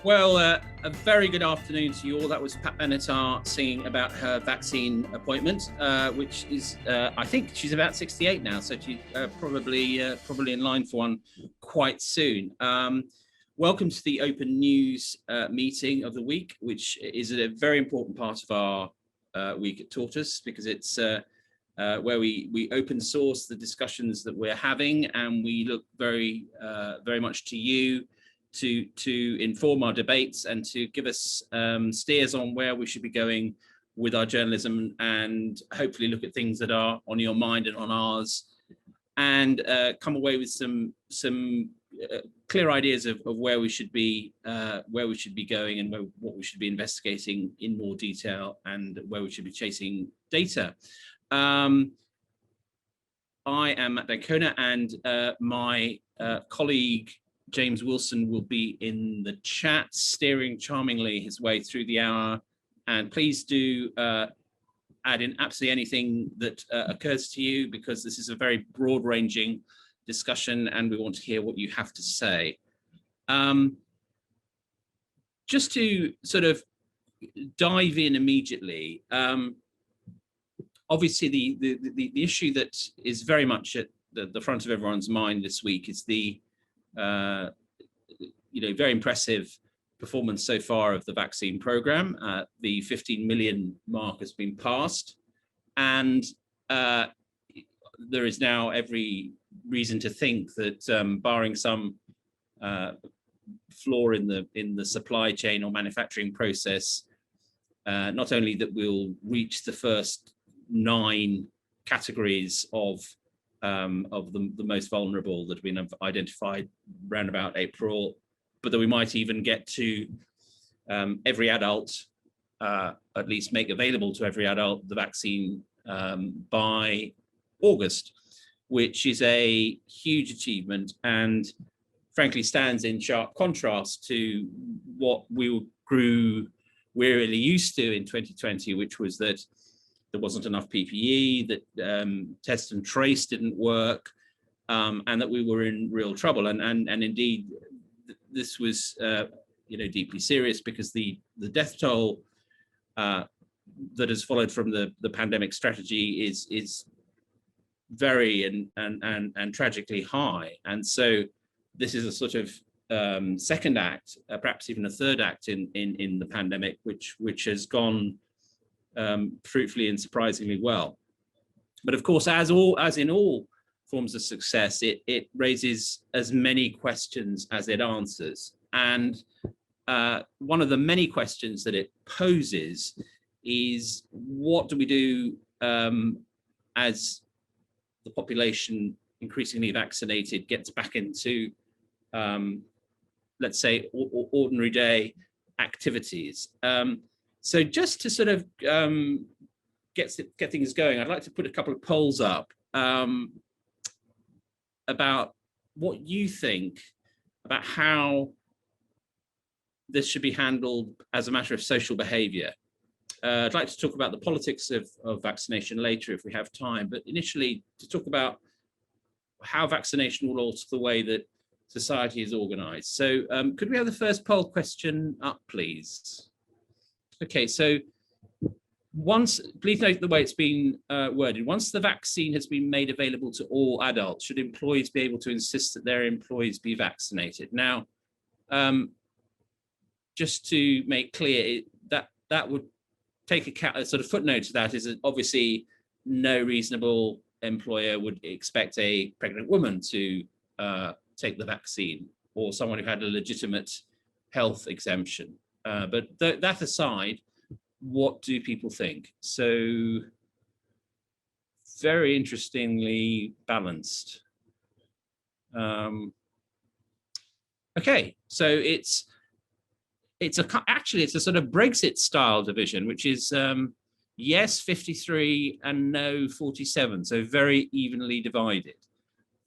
Well, a very good afternoon to you all. That was Pat Benatar singing about her vaccine appointment, which is, I think she's about 68 now, so she's probably in line for one quite soon. Welcome to the Open News meeting of the week, which is a very important part of our week at Tortoise, because it's where we open source the discussions that we're having, and we look very much to you to inform our debates and to give us steers on where we should be going with our journalism, and hopefully look at things that are on your mind and on ours, and come away with some clear ideas of where we should be going, and what we should be investigating in more detail, and where we should be chasing data. I am Matt D'Ancona, and my colleague James Wilson will be in the chat, steering charmingly his way through the hour. And please do add in absolutely anything that occurs to you, because this is a very broad-ranging discussion and we want to hear what you have to say. Just to sort of dive in immediately, obviously the issue that is very much at the front of everyone's mind this week is the very impressive performance so far of the vaccine program. The 15 million mark has been passed, and there is now every reason to think that, barring some flaw in the supply chain or manufacturing process, not only that we'll reach the first 9 categories of the most vulnerable that have been identified around about April, but that we might even get to every adult, at least make available to every adult the vaccine by August, which is a huge achievement, and frankly stands in sharp contrast to what we grew wearily used to in 2020, which was that there wasn't enough PPE, that test and trace didn't work, and that we were in real trouble. And indeed, this was deeply serious, because the death toll that has followed from the pandemic strategy is very and tragically high. And so this is a sort of second act, perhaps even a third act in the pandemic, which has gone fruitfully and surprisingly well. But of course, as in all forms of success, it raises as many questions as it answers. And one of the many questions that it poses is, what do we do as the population, increasingly vaccinated, gets back into, let's say, ordinary day activities? So just to sort of get things going, I'd like to put a couple of polls up about what you think about how this should be handled as a matter of social behaviour. I'd like to talk about the politics of vaccination later if we have time, but initially to talk about how vaccination will alter the way that society is organised. So could we have the first poll question up, please? Okay, so please note the way it's been worded. Once the vaccine has been made available to all adults, should employees be able to insist that their employees be vaccinated? Now, just to make clear, that would take a sort of footnote to that, is that obviously no reasonable employer would expect a pregnant woman to take the vaccine, or someone who had a legitimate health exemption. But that aside, what do people think? So very interestingly balanced. Okay, so it's a sort of Brexit style division, which is yes 53 and no 47, so very evenly divided.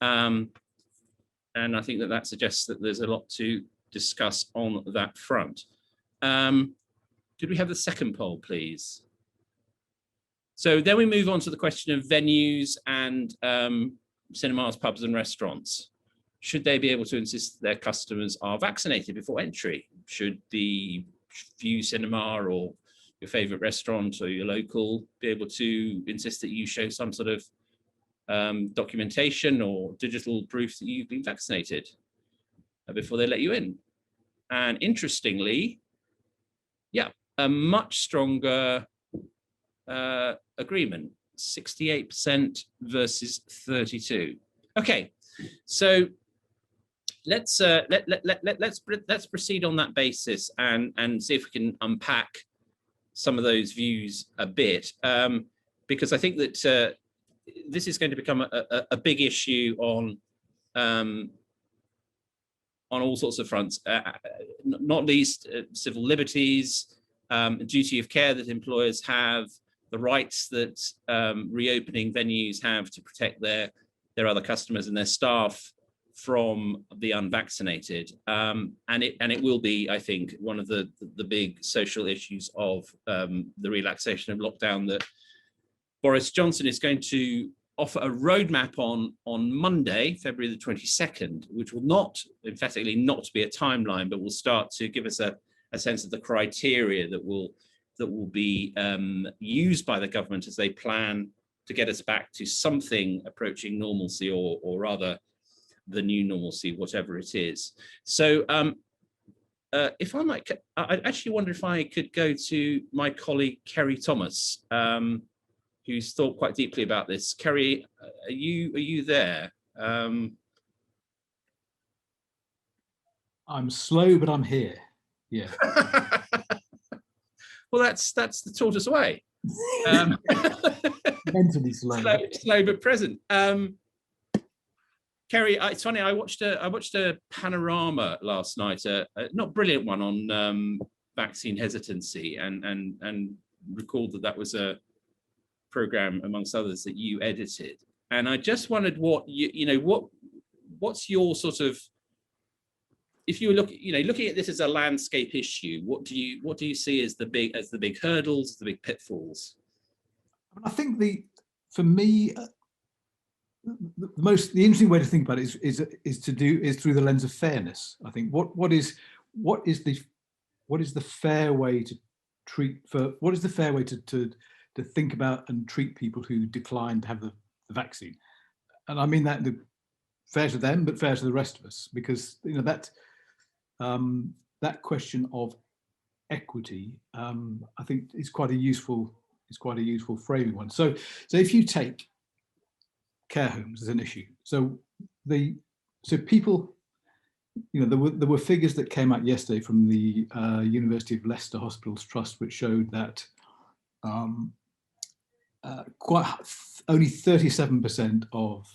And I think that suggests that there's a lot to discuss on that front. Could we have the second poll, please? So then we move on to the question of venues and cinemas, pubs and restaurants. should they be able to insist their customers are vaccinated before entry? Should the View Cinema or your favorite restaurant or your local be able to insist that you show some sort of documentation or digital proof that you've been vaccinated before they let you in? And interestingly, yeah, a much stronger agreement, 68% versus 32. Okay, so let's proceed on that basis and see if we can unpack some of those views a bit, because I think that this is going to become a big issue on all sorts of fronts, not least civil liberties, duty of care that employers have, the rights that reopening venues have to protect their other customers and their staff from the unvaccinated, and it will be, I think, one of the big social issues of the relaxation of lockdown that Boris Johnson is going to offer a roadmap on Monday, February the 22nd, which will not, emphatically not be a timeline, but will start to give us a sense of the criteria that will be used by the government as they plan to get us back to something approaching normalcy, or rather the new normalcy, whatever it is. So if I might, I actually wonder if I could go to my colleague, Kerry Thomas, who's thought quite deeply about this. Kerry, are you there? I'm slow, but I'm here. Yeah. Well, that's the tortoise way. Mentally slow. Slow but present. Kerry, it's funny. I watched a panorama last night, a not brilliant one on vaccine hesitancy, and recalled that was a program amongst others that you edited. And I just wondered what what's your sort of, if you were looking at this as a landscape issue, what do you see as the big hurdles, the big pitfalls? I think for me, the interesting way to think about it is through the lens of fairness. I think what is the fair way to think about and treat people who decline to have the vaccine, and I mean that fair to them, but fair to the rest of us, because that question of equity, I think is quite a useful framing one. So if you take care homes as an issue, so people, there were figures that came out yesterday from the University of Leicester Hospitals Trust, which showed that only 37% of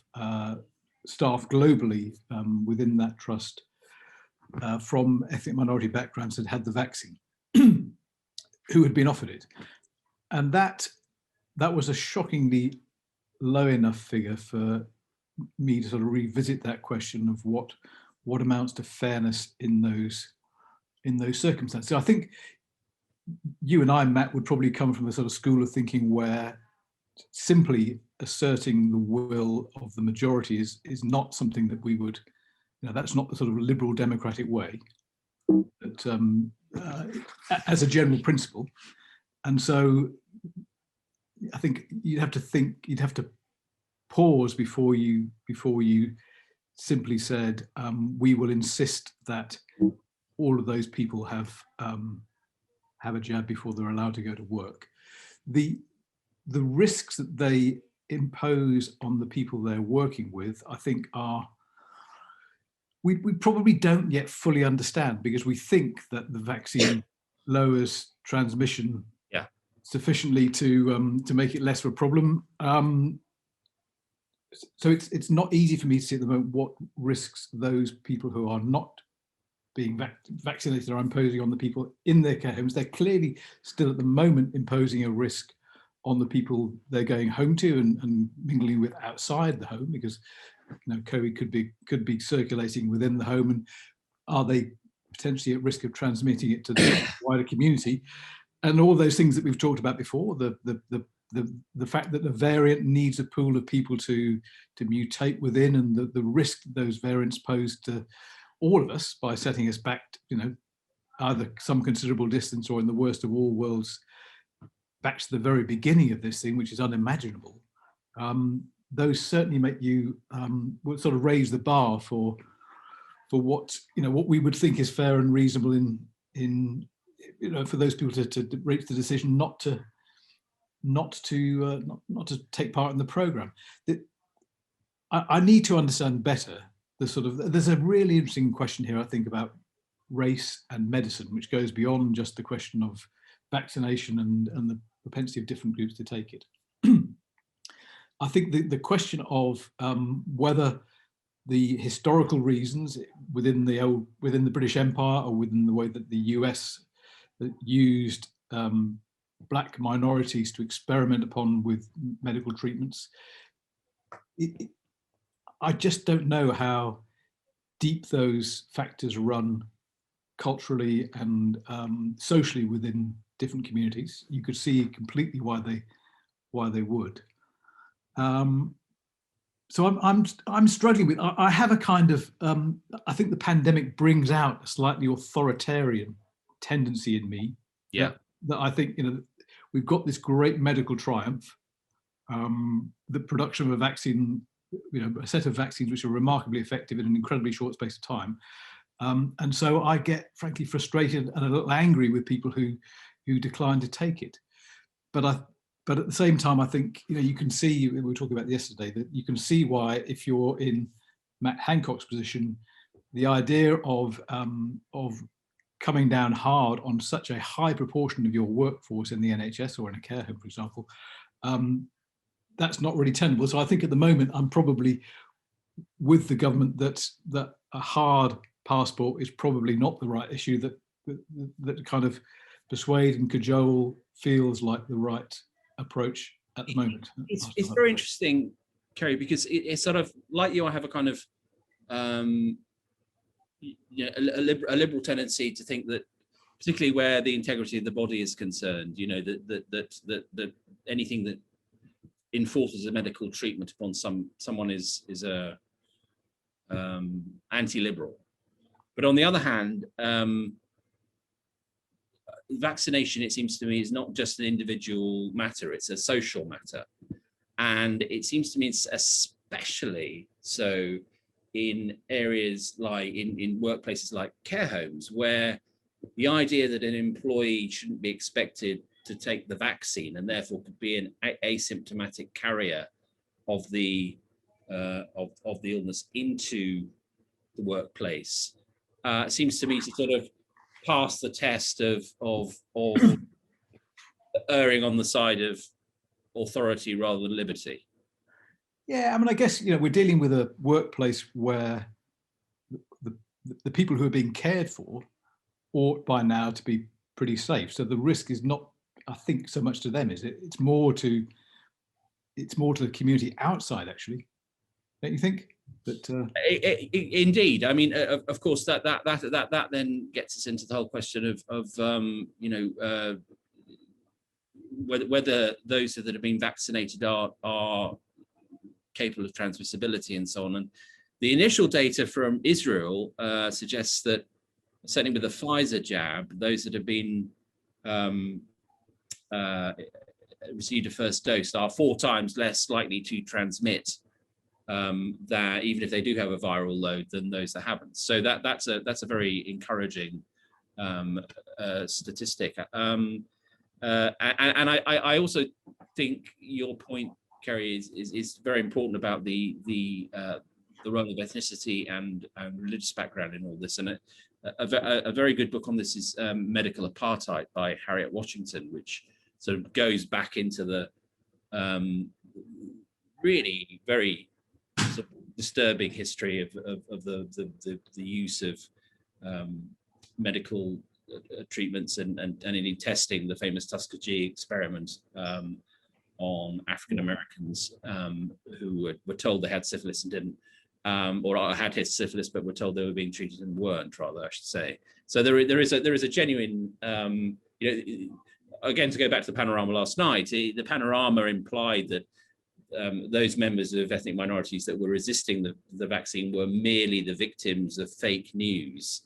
staff globally within that trust from ethnic minority backgrounds had the vaccine who had been offered it, and that was a shockingly low enough figure for me to sort of revisit that question of what amounts to fairness in those circumstances. So I think you and I, Matt, would probably come from a sort of school of thinking where simply asserting the will of the majority is not something that we would, that's not the sort of liberal democratic way, but as a general principle. And so I think you'd have to pause before you simply said, we will insist that all of those people have a jab before they're allowed to go to work. The risks that they impose on the people they're working with, I think, we probably don't yet fully understand, because we think that the vaccine lowers transmission sufficiently to make it less of a problem. So it's not easy for me to see at the moment what risks those people who are not being vaccinated are imposing on the people in their care homes. They're clearly still at the moment imposing a risk on the people they're going home to and mingling with outside the home, because COVID could be circulating within the home, and are they potentially at risk of transmitting it to the wider community? And all those things that we've talked about before, the the fact that the variant needs a pool of people to mutate within, and the risk that those variants pose to all of us by setting us back, either some considerable distance, or in the worst of all worlds, back to the very beginning of this thing, which is unimaginable. Those certainly make you sort of raise the bar for what we would think is fair and reasonable in for those people to reach the decision not to take part in the program. I need to understand better there's a really interesting question here, I think, about race and medicine, which goes beyond just the question of vaccination and the propensity of different groups to take it. I think the question of whether the historical reasons within the British Empire, or within the way that the US used black minorities to experiment upon with medical treatments, I just don't know how deep those factors run culturally and socially within different communities. You could see completely why they would. So I'm struggling with. I have a kind of. I think the pandemic brings out a slightly authoritarian tendency in me. Yeah. That I think we've got this great medical triumph, the production of a vaccine, a set of vaccines which are remarkably effective in an incredibly short space of time, and so I get frankly frustrated and a little angry with people who decline to take it. But at the same time, I think you can see, we were talking about yesterday, that you can see why, if you're in Matt Hancock's position, the idea of coming down hard on such a high proportion of your workforce in the NHS or in a care home, for example, that's not really tenable. So I think at the moment I'm probably with the government that a hard passport is probably not the right issue, that kind of persuade and cajole feels like the right approach at the moment. It's very interesting, Kerry, because it's sort of like I have a kind of a liberal tendency to think that, particularly where the integrity of the body is concerned, that anything that enforces a medical treatment upon someone is a anti-liberal. But on the other hand, vaccination, it seems to me, is not just an individual matter, it's a social matter. And it seems to me it's especially so in areas like in workplaces like care homes, where the idea that an employee shouldn't be expected to take the vaccine and therefore could be an asymptomatic carrier of the illness into the workplace seems to me to sort of pass the test of erring on the side of authority rather than liberty. Yeah, I mean, I guess we're dealing with a workplace where the people who are being cared for ought by now to be pretty safe. So the risk is not, I think, so much to them, is it? It's more to the community outside, actually. Don't you think? But indeed, I mean, of course, that then gets us into the whole question of whether those that have been vaccinated are capable of transmissibility and so on. And the initial data from Israel suggests that, certainly with the Pfizer jab, those that have been received a first dose are 4 times less likely to transmit that, even if they do have a viral load, than those that haven't. So that's a very encouraging statistic. And I also think your point, Kerry, is very important about the role of ethnicity and religious background in all this. And a very good book on this is Medical Apartheid by Harriet Washington, which sort of goes back into the really very sort of disturbing history of the use of medical treatments and in testing the famous Tuskegee experiment on African Americans who were told they had syphilis and didn't, or had syphilis but were told they were being treated and weren't, rather, I should say. So there is a genuine, again, to go back to the panorama last night, the panorama implied that those members of ethnic minorities that were resisting the vaccine were merely the victims of fake news.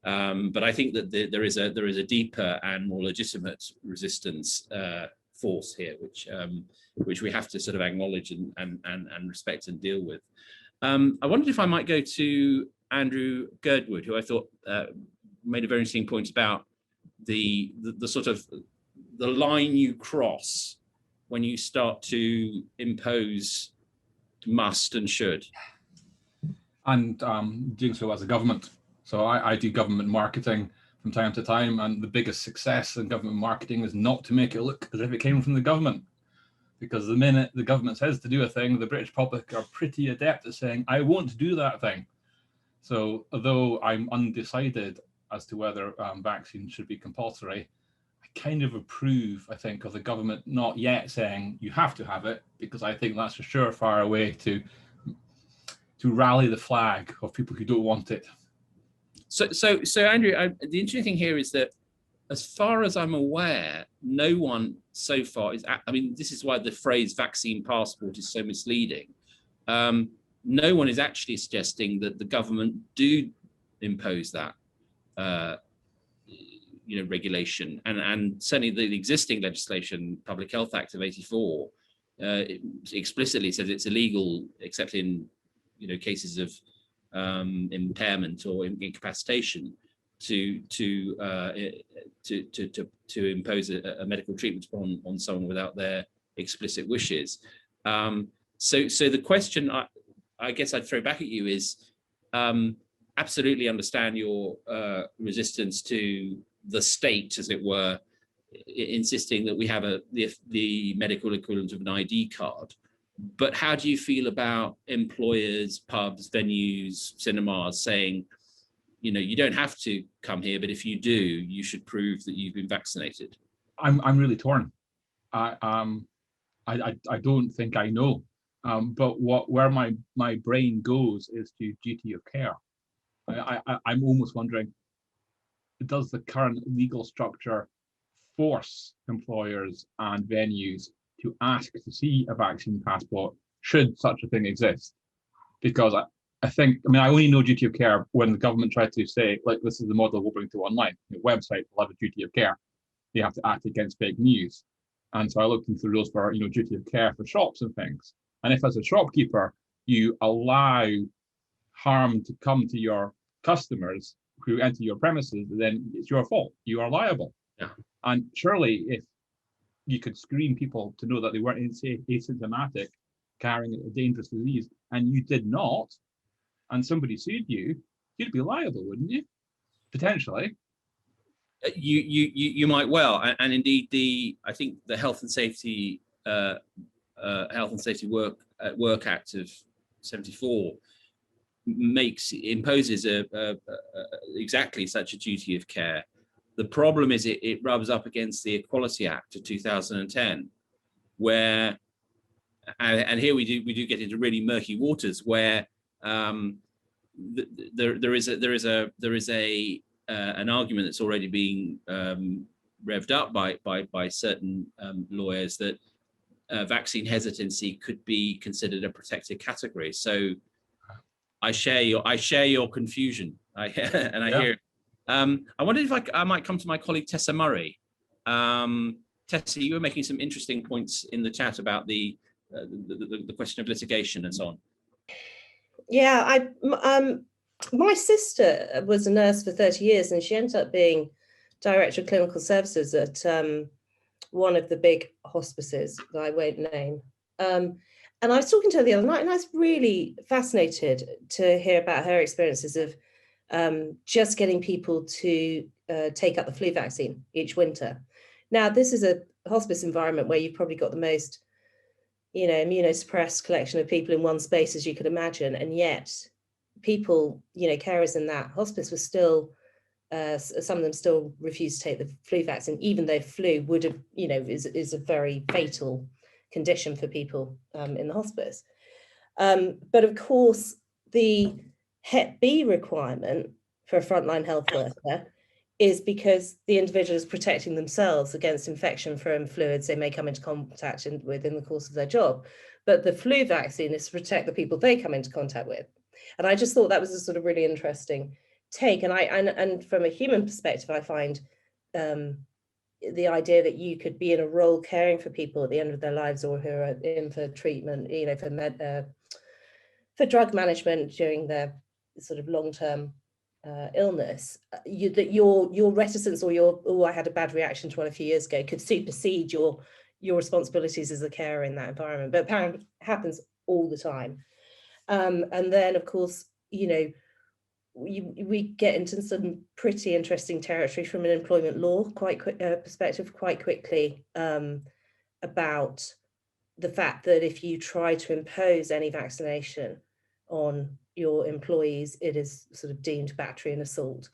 But I think that there is a deeper and more legitimate resistance force here, which we have to sort of acknowledge and respect and deal with. I wondered if I might go to Andrew Girdwood, who I thought made a very interesting point about the sort of the line you cross when you start to impose must and should. And doing so as a government. So I do government marketing from time to time, and the biggest success in government marketing is not to make it look as if it came from the government. Because the minute the government says to do a thing, the British public are pretty adept at saying, I won't do that thing. So although I'm undecided as to whether vaccines should be compulsory, I kind of approve, I think, of the government not yet saying you have to have it, because I think that's a surefire way to rally the flag of people who don't want it. So Andrew, the interesting thing here is that, as far as I'm aware, no one so far is. I mean, this is why the phrase "vaccine passport" is so misleading. No one is actually suggesting that the government do impose that, regulation, and certainly the existing legislation, Public Health Act of '84, explicitly says it's illegal except in cases of impairment or incapacitation to impose a medical treatment on someone without their explicit wishes. So the question I guess I'd throw back at you is, absolutely understand your resistance to the state, as it were, insisting that we have the medical equivalent of an ID card. But how do you feel about employers, pubs, venues, cinemas saying, you don't have to come here, but if you do, you should prove that you've been vaccinated? I'm really torn. I don't think I know. But where my brain goes is to duty of care. I'm almost wondering, does the current legal structure force employers and venues to ask to see a vaccine passport should such a thing exist? Because I only know duty of care when the government tried to say, like, this is the model we'll bring to online. The website will have a duty of care. They have to act against fake news. And so I looked into the rules for, duty of care for shops and things. And if as a shopkeeper, you allow harm to come to your customers who enter your premises, then it's your fault. You are liable. Yeah. And surely if you could screen people to know that they weren't asymptomatic, carrying a dangerous disease, and you did not, and somebody sued you, you'd be liable, wouldn't you? Potentially. You might well, and indeed I think the Health and Safety Work Act of '74 imposes exactly such a duty of care. The problem is it rubs up against the Equality Act of 2010, where, and here we do get into really murky waters, where there is an argument that's already being revved up by certain lawyers that vaccine hesitancy could be considered a protected category. So I share your confusion. I hear. I wondered if I might come to my colleague Tessa Murray. Tessa, you were making some interesting points in the chat about the question of litigation and so on. Yeah, my sister was a nurse for 30 years, and she ended up being director of clinical services at one of the big hospices that I won't name. And I was talking to her the other night, and I was really fascinated to hear about her experiences of just getting people to take up the flu vaccine each winter. Now, this is a hospice environment where you've probably got the most, immunosuppressed collection of people in one space, as you could imagine, and yet people, carers in that hospice were still, some of them still refused to take the flu vaccine, even though flu would have, is a very fatal condition for people in the hospice. But of course, the Hep B requirement for a frontline health worker is because the individual is protecting themselves against infection from fluids they may come into contact with in the course of their job. But the flu vaccine is to protect the people they come into contact with. And I just thought that was a sort of really interesting take. And from a human perspective, I find the idea that you could be in a role caring for people at the end of their lives, or who are in for treatment, you know, for drug management during their sort of long-term illness, that your reticence or your, oh, I had a bad reaction to one a few years ago, could supersede your responsibilities as a carer in that environment. But apparently happens all the time. And then, of course, you know, we get into some pretty interesting territory from an employment law perspective quite quickly, about the fact that if you try to impose any vaccination on your employees, it is sort of deemed battery and assault,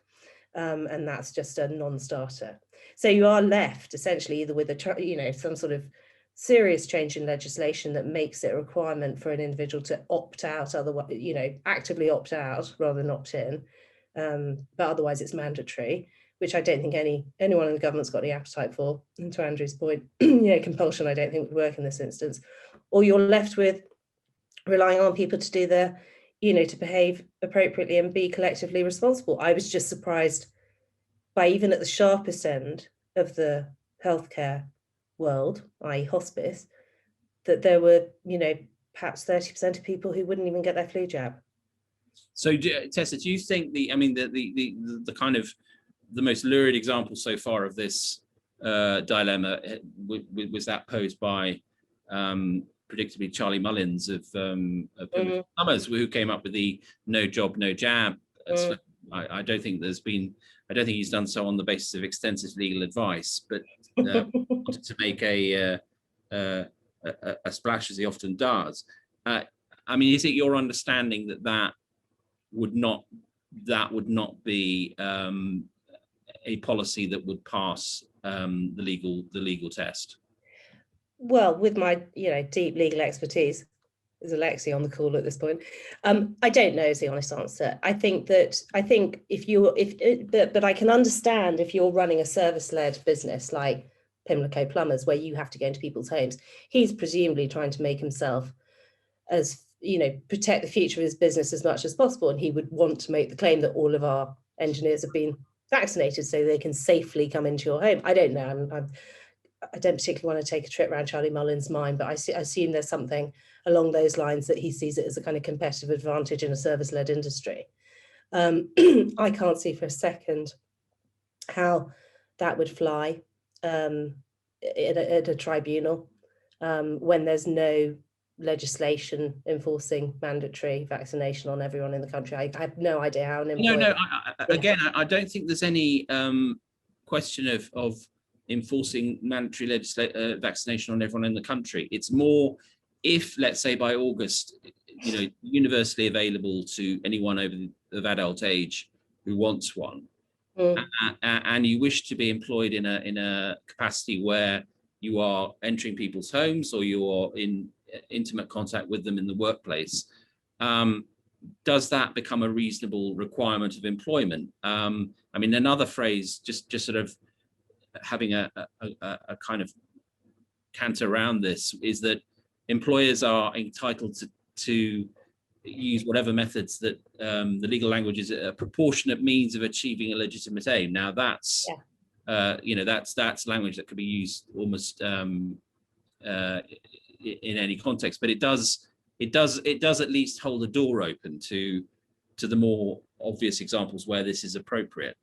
and that's just a non-starter. So you are left essentially either with some sort of serious change in legislation that makes it a requirement for an individual to opt out, otherwise, you know, actively opt out rather than opt in, but otherwise it's mandatory, which I don't think anyone in the government's got any appetite for. And to Andrew's point, you know, compulsion I don't think would work in this instance. Or you're left with relying on people to do their, you know, to behave appropriately and be collectively responsible. I was just surprised by, even at the sharpest end of the healthcare world, i.e. hospice, that there were, you know, perhaps 30% of people who wouldn't even get their flu jab. So Tessa, do you think the kind of the most lurid example so far of this dilemma was that posed by predictably Charlie Mullins of Plumbers, who came up with the no job, no jab. I don't think he's done so on the basis of extensive legal advice, but wanted to make a splash, as he often does. I mean, is it your understanding that would not be a policy that would pass the legal test? Well, with my, you know, deep legal expertise, there's Alexi on the call at this point. I don't know is the honest answer. I think but I can understand if you're running a service-led business like Pimlico Plumbers, where you have to go into people's homes. He's presumably trying to make himself, as you know, protect the future of his business as much as possible, and he would want to make the claim that all of our engineers have been vaccinated so they can safely come into your home. I don't know. I don't particularly want to take a trip around Charlie Mullins' mind, but I assume there's something along those lines, that he sees it as a kind of competitive advantage in a service-led industry. I can't see for a second how that would fly at a tribunal when there's no legislation enforcing mandatory vaccination on everyone in the country. I have no idea how an employer... Again, I don't think there's any question of enforcing mandatory vaccination on everyone in the country. It's more, if, let's say, by August, you know, universally available to anyone of adult age who wants one, and you wish to be employed in a capacity where you are entering people's homes or you are in intimate contact with them in the workplace, does that become a reasonable requirement of employment? I mean, another phrase, just sort of having a kind of canter around this, is that employers are entitled to use whatever methods that the legal language is a proportionate means of achieving a legitimate aim. Now that's you know, that's language that could be used almost in any context, but it does at least hold the door open to the more obvious examples where this is appropriate.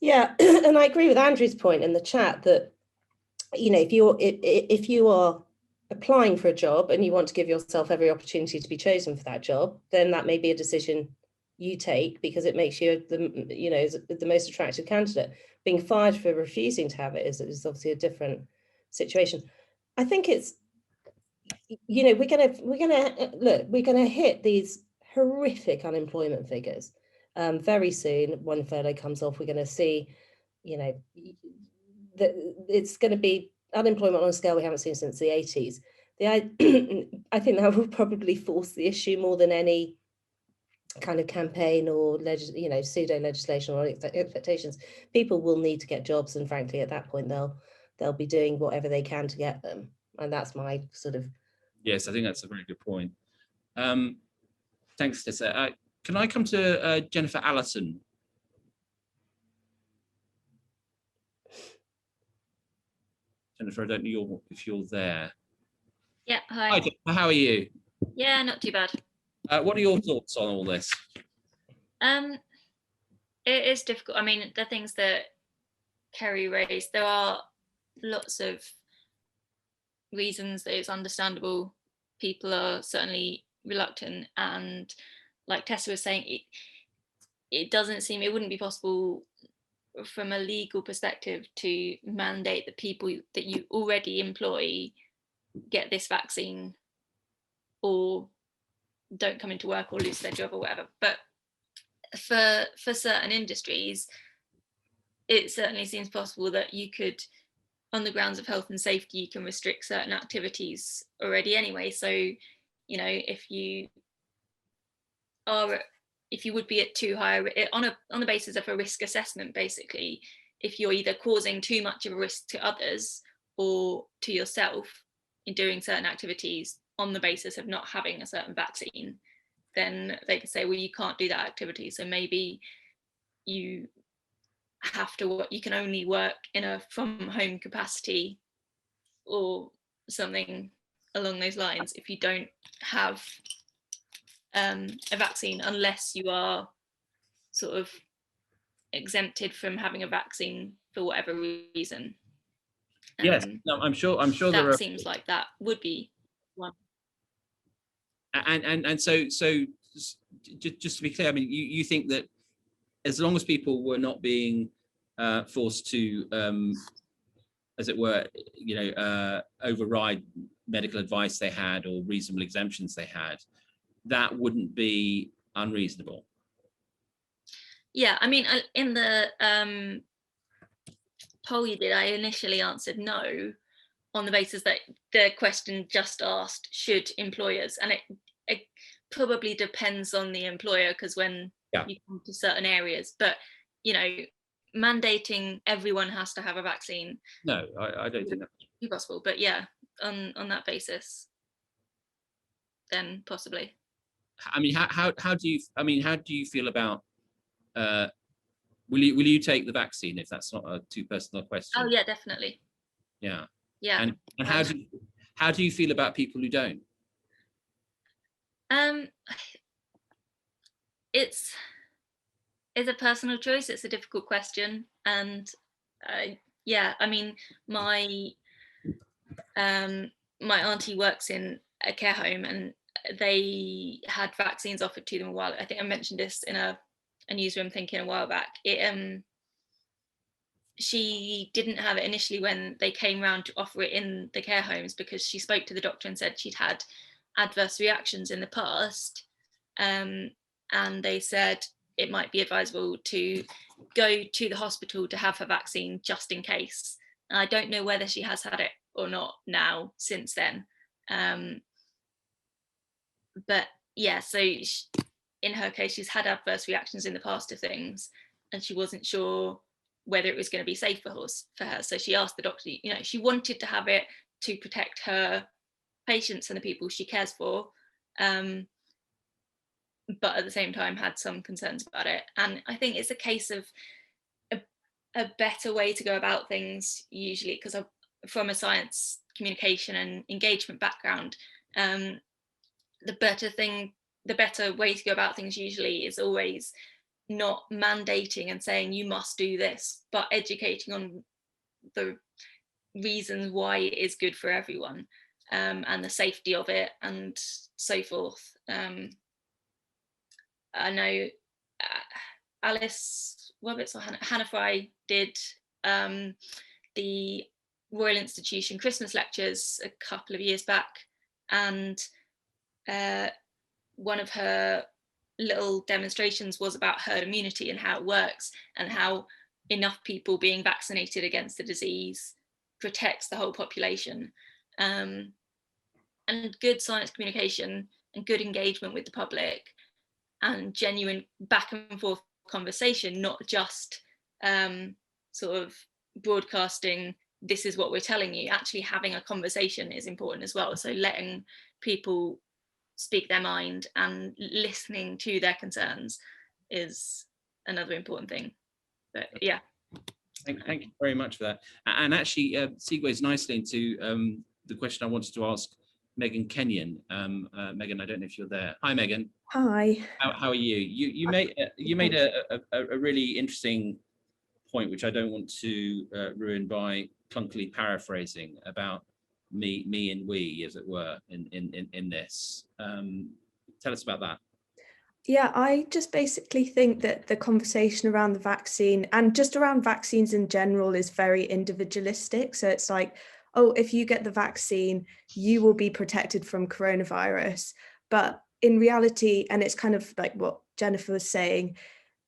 Yeah, and I agree with Andrew's point in the chat that, you know, if you are applying for a job and you want to give yourself every opportunity to be chosen for that job, then that may be a decision you take because it makes you the most attractive candidate. Being fired for refusing to have it is obviously a different situation. I think it's, you know, we're gonna hit these horrific unemployment figures very soon. When furlough comes off, we're going to see, you know, that it's going to be unemployment on a scale we haven't seen since the 80s. I think that will probably force the issue more than any kind of campaign or pseudo legislation or expectations, people will need to get jobs, and frankly at that point they'll be doing whatever they can to get them. And that's my sort of... Yes, I think that's a very good point. Thanks, Tessa. Can I come to Jennifer Allison? Jennifer, I don't know if you're there. Yeah, hi. Hi, Jennifer, how are you? Yeah, not too bad. What are your thoughts on all this? It is difficult. I mean, the things that Kerry raised, there are lots of reasons that it's understandable. People are certainly reluctant, and like Tessa was saying, it doesn't seem, it wouldn't be possible from a legal perspective to mandate that people that you already employ get this vaccine or don't come into work or lose their job or whatever. But for certain industries, it certainly seems possible that you could, on the grounds of health and safety, you can restrict certain activities already anyway. So, if you would be at too high on the basis of a risk assessment, basically, if you're either causing too much of a risk to others or to yourself in doing certain activities on the basis of not having a certain vaccine, then they could say, well, you can't do that activity. So maybe you can only work in a from home capacity or something along those lines if you don't have a vaccine, unless you are sort of exempted from having a vaccine for whatever reason. Yes, no, I'm sure that there are. Seems like that would be one. And so just to be clear, I mean, you think that as long as people were not being forced to, as it were, override medical advice they had or reasonable exemptions they had, that wouldn't be unreasonable. Yeah, I mean, in the poll you did, I initially answered no on the basis that the question just asked, should employers, and it probably depends on the employer, because when you come to certain areas, but mandating everyone has to have a vaccine, no, I don't think that's possible. But yeah, on that basis, then possibly. I mean, how do you feel about will you take the vaccine, if that's not a too personal question? Oh yeah, definitely. Yeah. And how do you feel about people who don't? It's a personal choice. It's a difficult question, and yeah, I mean, my auntie works in a care home, and they had vaccines offered to them a while. I think I mentioned this in a newsroom thinking a while back. She didn't have it initially when they came round to offer it in the care homes, because she spoke to the doctor and said she'd had adverse reactions in the past, and they said it might be advisable to go to the hospital to have her vaccine just in case. And I don't know whether she has had it or not now since then, but yeah, so in her case, she's had adverse reactions in the past to things, and she wasn't sure whether it was going to be safe for her. So she asked the doctor, she wanted to have it to protect her patients and the people she cares for, but at the same time had some concerns about it. And I think it's a case of a better way to go about things, usually, because from a science communication and engagement background, the better way to go about things usually is always not mandating and saying you must do this, but educating on the reasons why it is good for everyone, and the safety of it and so forth. I know Alice Roberts or Hannah Fry did the Royal Institution Christmas lectures a couple of years back, and one of her little demonstrations was about herd immunity and how it works, and how enough people being vaccinated against the disease protects the whole population. And good science communication and good engagement with the public and genuine back and forth conversation, not just sort of broadcasting, this is what we're telling you. Actually having a conversation is important as well. So letting people speak their mind and listening to their concerns is another important thing. But yeah. Thank you very much for that. And actually segues nicely into the question I wanted to ask Megan Kenyon. Megan, I don't know if you're there. Hi, Megan. Hi. How are you? You made a really interesting point, which I don't want to ruin by clunkily paraphrasing, about me and we, as it were, in this. Tell us about that. Yeah, I just basically think that the conversation around the vaccine and just around vaccines in general is very individualistic. So it's like, oh, if you get the vaccine, you will be protected from coronavirus. But in reality, and it's kind of like what Jennifer was saying,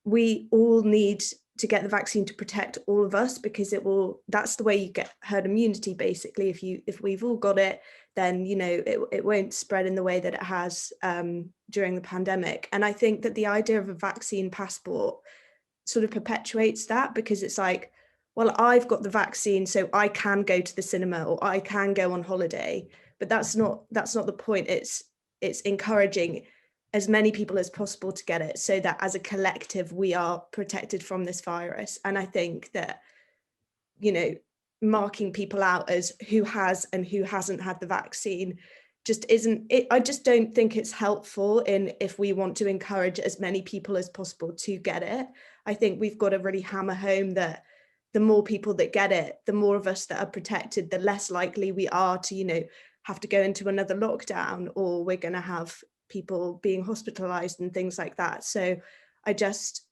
we all need to get the vaccine to protect all of us, because that's the way you get herd immunity, basically. If we've all got it, then it won't spread in the way that it has during the pandemic. And I think that the idea of a vaccine passport sort of perpetuates that, because it's like, well, I've got the vaccine, so I can go to the cinema or I can go on holiday. But that's not the point. It's encouraging as many people as possible to get it, so that as a collective we are protected from this virus. And I think that, marking people out as who has and who hasn't had the vaccine just isn't it. I just don't think it's helpful if we want to encourage as many people as possible to get it. I think we've got to really hammer home that the more people that get it, the more of us that are protected, the less likely we are to, have to go into another lockdown, or we're going to have people being hospitalized and things like that. So I just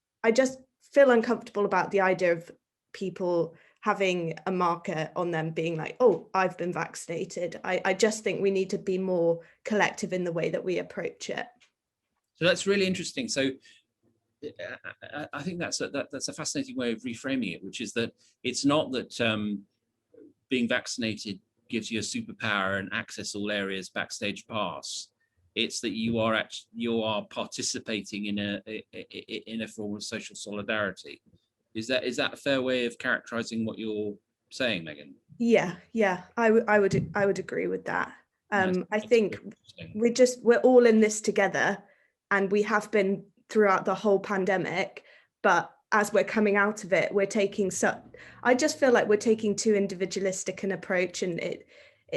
feel uncomfortable about the idea of people having a marker on them being like, oh, I've been vaccinated. I just think we need to be more collective in the way that we approach it. So that's really interesting. So I think that's a fascinating way of reframing it, which is that it's not that being vaccinated gives you a superpower and access all areas backstage pass. It's that you are participating in a form of social solidarity. Is that a fair way of characterizing what you're saying, Megan? Yeah, I would agree with that. I think we're all in this together, and we have been throughout the whole pandemic. But as we're coming out of it, I just feel like we're taking too individualistic an approach, and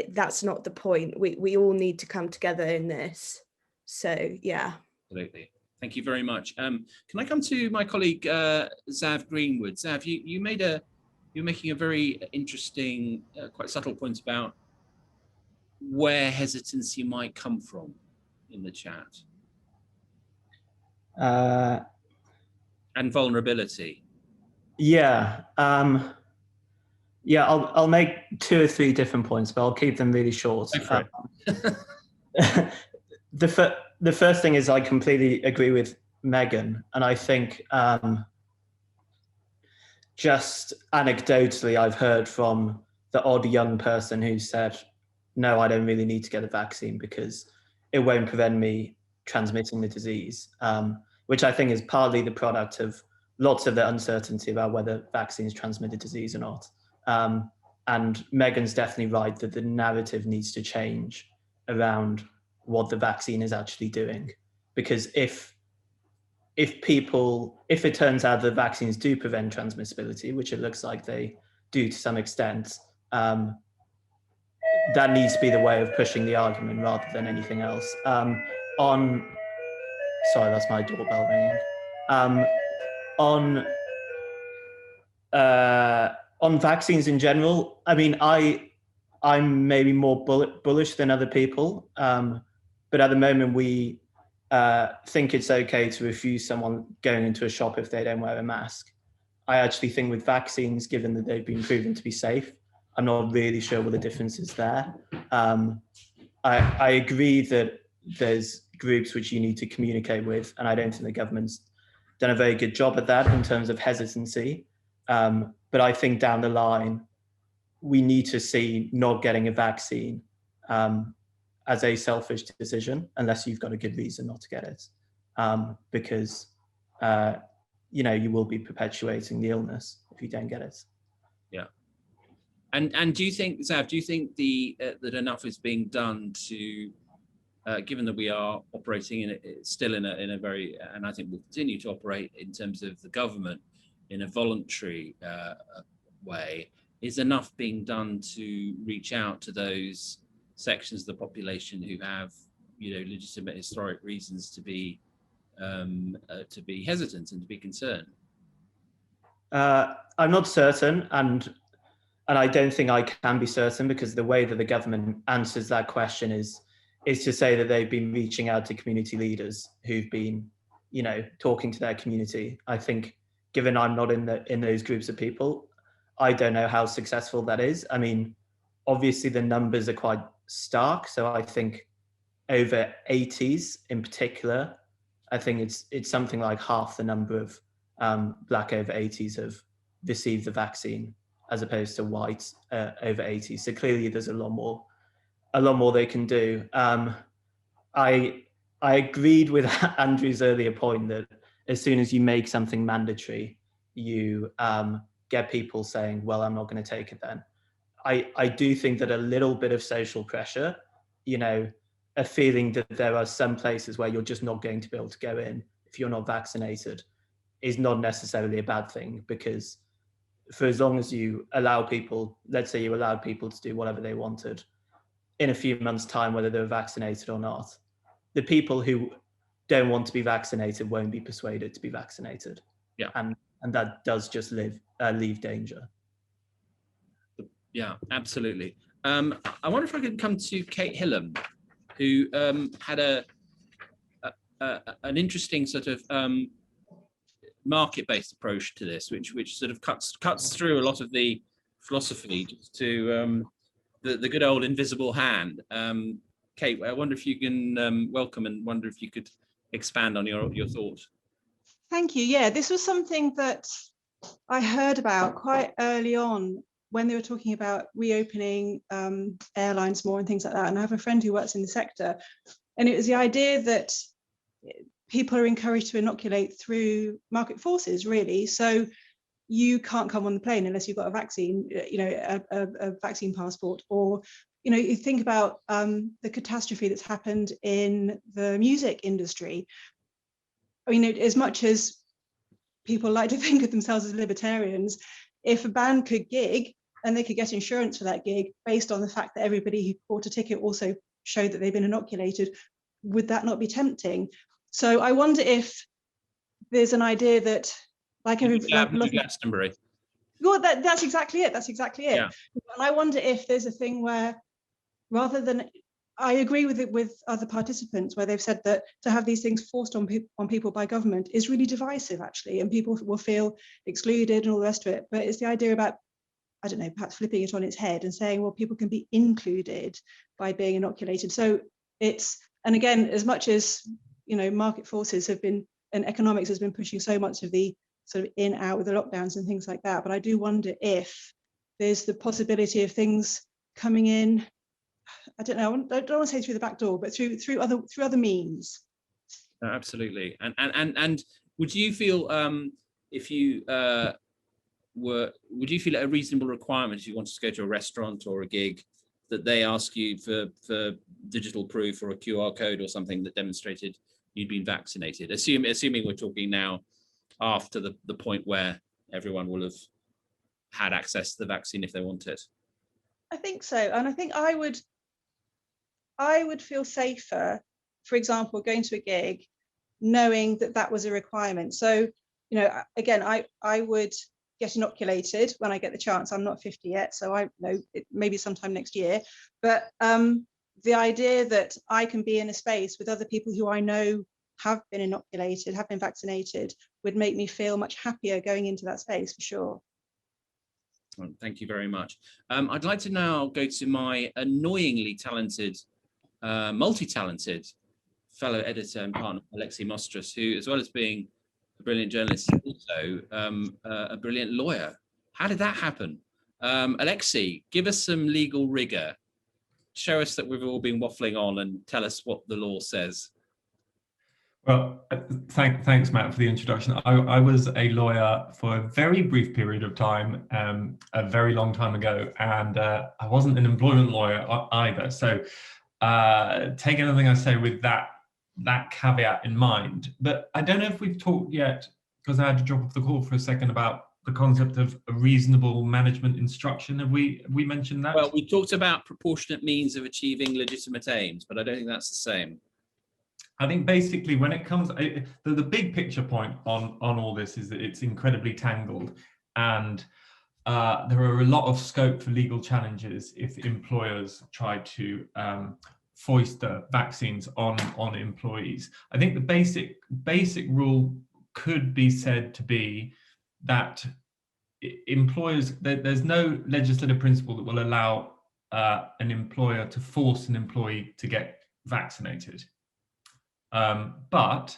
that's not the point. We all need to come together in this. So yeah. Absolutely. Thank you very much. Can I come to my colleague Zav Greenwood? Zav, you're making a very interesting, quite subtle point about where hesitancy might come from in the chat. And vulnerability. Yeah. I'll make 2 or 3 different points, but I'll keep them really short. The first thing is I completely agree with Megan, and I think just anecdotally I've heard from the odd young person who said, no, I don't really need to get a vaccine because it won't prevent me transmitting the disease, which I think is partly the product of lots of the uncertainty about whether vaccines transmit a disease or not. And Megan's definitely right that the narrative needs to change around what the vaccine is actually doing. Because if it turns out that vaccines do prevent transmissibility, which it looks like they do to some extent, that needs to be the way of pushing the argument rather than anything else. Sorry, that's my doorbell ringing. On vaccines in general, I mean, I'm maybe more bullish than other people, but at the moment we think it's okay to refuse someone going into a shop if they don't wear a mask. I actually think with vaccines, given that they've been proven to be safe, I'm not really sure what the difference is there. I agree that there's groups which you need to communicate with, and I don't think the government's done a very good job at that in terms of hesitancy. But I think down the line, we need to see not getting a vaccine as a selfish decision, unless you've got a good reason not to get it. because you know, you will be perpetuating the illness if you don't get it. Yeah. And do you think, Zav, do you think that enough is being done to, given that we are operating still in a very, and I think we'll continue to operate in terms of the government in a voluntary way, is enough being done to reach out to those sections of the population who have, you know, legitimate historic reasons to be hesitant and to be concerned? I'm not certain, and I don't think I can be certain, because the way that the government answers that question is to say that they've been reaching out to community leaders who've been, you know, talking to their community. I think, given I'm not in those groups of people, I don't know how successful that is. I mean, obviously the numbers are quite stark. So I think over 80s in particular, I think it's something like half the number of Black over 80s have received the vaccine, as opposed to white over 80s. So clearly there's a lot more they can do. I agreed with Andrew's earlier point that as soon as you make something mandatory, you get people saying, well, I'm not going to take it then. I do think that a little bit of social pressure, you know, a feeling that there are some places where you're just not going to be able to go in if you're not vaccinated, is not necessarily a bad thing, because for as long as you allow people, let's say you allowed people to do whatever they wanted, in a few months' time, whether they're vaccinated or not, the people who don't want to be vaccinated won't be persuaded to be vaccinated. Yeah. And that does just leave danger. Yeah, absolutely. I wonder if I could come to Kate Hillam, who had an interesting sort of market-based approach to this, which sort of cuts through a lot of the philosophy to the good old invisible hand. Kate, I wonder if you can welcome, and wonder if you could expand on your thoughts. Thank you. Yeah, this was something that I heard about quite early on when they were talking about reopening airlines more and things like that. And I have a friend who works in the sector, and it was the idea that people are encouraged to inoculate through market forces, really. So you can't come on the plane unless you've got a vaccine, you know, a vaccine passport. Or, you know, you think about the catastrophe that's happened in the music industry. I mean, as much as people like to think of themselves as libertarians, if a band could gig and they could get insurance for that gig based on the fact that everybody who bought a ticket also showed that they've been inoculated, would that not be tempting? So I wonder if there's an idea that, like Glastonbury. Well, that's exactly it. That's exactly it. Yeah. And I wonder if there's a thing where, rather than, I agree with it with other participants where they've said that to have these things forced on people by government is really divisive, actually, and people will feel excluded and all the rest of it. But it's the idea about, I don't know, perhaps flipping it on its head and saying, well, people can be included by being inoculated. So it's, and again, as much as, you know, market forces have been, and economics has been pushing so much of the sort of in, out with the lockdowns and things like that. But I do wonder if there's the possibility of things coming in, I don't know, I don't want to say through the back door, but through other means. Absolutely. And would you feel if you would you feel it a reasonable requirement if you wanted to go to a restaurant or a gig that they ask you for digital proof or a QR code or something that demonstrated you'd been vaccinated? Assuming we're talking now after the point where everyone will have had access to the vaccine if they want it. I think so. And I think I would feel safer, for example, going to a gig, knowing that that was a requirement. So, you know, again, I would get inoculated when I get the chance. I'm not 50 yet, so I know it maybe sometime next year. But the idea that I can be in a space with other people who I know have been inoculated, have been vaccinated, would make me feel much happier going into that space, for sure. Well, thank you very much. I'd like to now go to my annoyingly talented, multi-talented fellow editor and partner, Alexi Mostras, who, as well as being a brilliant journalist, is also a brilliant lawyer. How did that happen? Alexi, give us some legal rigor. Show us that we've all been waffling on and tell us what the law says. Well, thanks, Matt, for the introduction. I was a lawyer for a very brief period of time, a very long time ago, and I wasn't an employment lawyer either. So take anything I say with that caveat in mind. But I don't know if we've talked yet, because I had to drop off the call for a second, about the concept of a reasonable management instruction. Have we mentioned that? Well, we talked about proportionate means of achieving legitimate aims, but I don't think that's the same. I think basically when it comes, the big picture point on all this is that it's incredibly tangled, and there are a lot of scope for legal challenges if employers try to foist vaccines on employees. I think the basic rule could be said to be that employers, there's no legislative principle that will allow an employer to force an employee to get vaccinated. But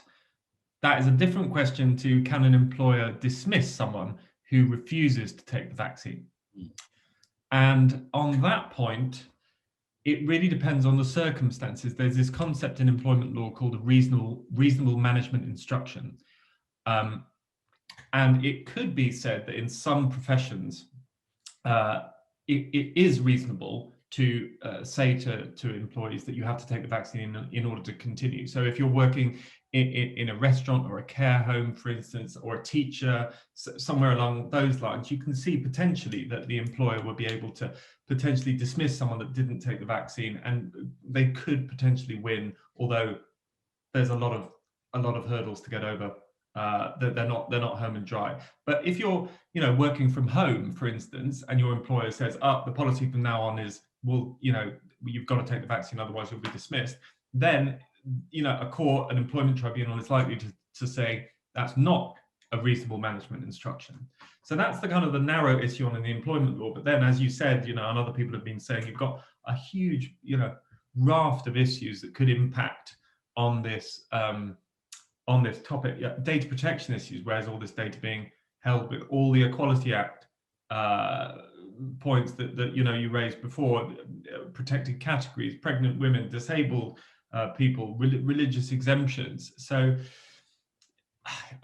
that is a different question to, can an employer dismiss someone who refuses to take the vaccine? And on that point, it really depends on the circumstances. There's this concept in employment law called a reasonable management instruction. And it could be said that in some professions, it is reasonable to say to employees that you have to take the vaccine in order to continue. So if you're working in a restaurant or a care home, for instance, or a teacher, somewhere along those lines, you can see potentially that the employer will be able to potentially dismiss someone that didn't take the vaccine, and they could potentially win, although there's a lot of hurdles to get over. They're not home and dry. But if you're working from home, for instance, and your employer says, the policy from now on is, well, you've got to take the vaccine, otherwise you'll be dismissed, then a court, an employment tribunal, is likely to say that's not a reasonable management instruction. So that's the kind of the narrow issue on in the employment law. But then, as you said, and other people have been saying, you've got a huge raft of issues that could impact on this topic. Data protection issues, where's all this data being held, with all the Equality Act points that you raised before, protected categories, pregnant women, disabled people, religious exemptions. So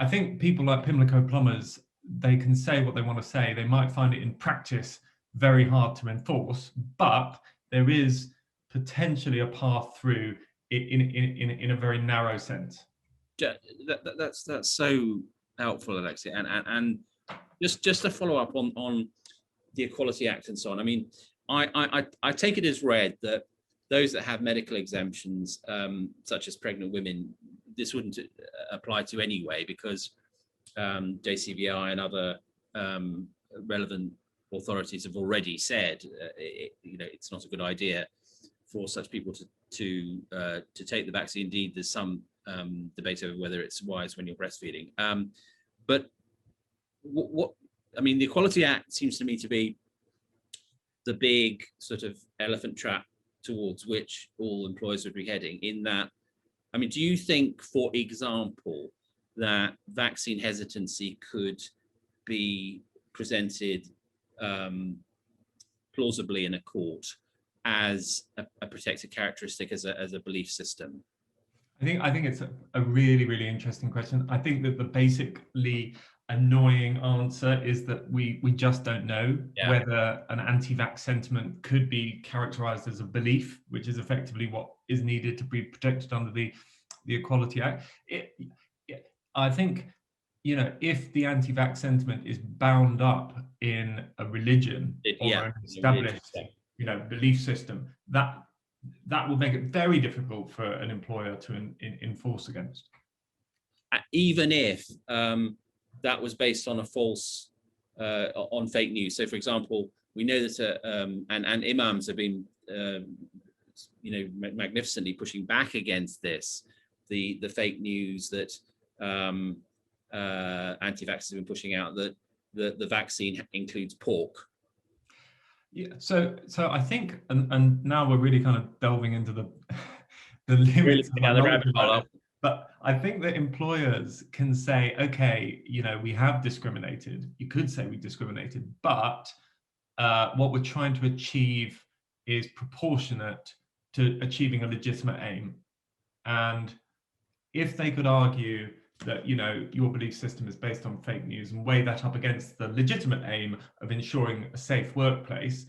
I think people like Pimlico plumbers, they can say what they want to say. They might find it in practice very hard to enforce, but there is potentially a path through in a very narrow sense. That's so helpful, Alexia, and just to follow up on the Equality Act and so on. I mean, I take it as read that those that have medical exemptions, such as pregnant women, this wouldn't apply to anyway, because JCVI and other relevant authorities have already said it's not a good idea for such people to take the vaccine. Indeed, there's some debate over whether it's wise when you're breastfeeding. But what I mean, the Equality Act seems to me to be the big sort of elephant trap towards which all employers would be heading. In that, I mean, do you think, for example, that vaccine hesitancy could be presented plausibly in a court as a protected characteristic, as a belief system? I think it's a really, really interesting question. I think that the basically annoying answer is that we just don't know whether an anti-vax sentiment could be characterized as a belief, which is effectively what is needed to be protected under the Equality Act. I think, if the anti-vax sentiment is bound up in a religion or an established, belief system, that will make it very difficult for an employer to enforce against. Even if that was based on a false, on fake news. So, for example, we know that, and imams have been, magnificently pushing back against this, the fake news that anti-vaxxers have been pushing out, that the vaccine includes pork. Yeah, so I think, and now we're really kind of delving into the limits of the rabbit hole. But I think that employers can say, okay, we have discriminated. You could say we discriminated, but what we're trying to achieve is proportionate to achieving a legitimate aim. And if they could argue that, you know, your belief system is based on fake news and weigh that up against the legitimate aim of ensuring a safe workplace,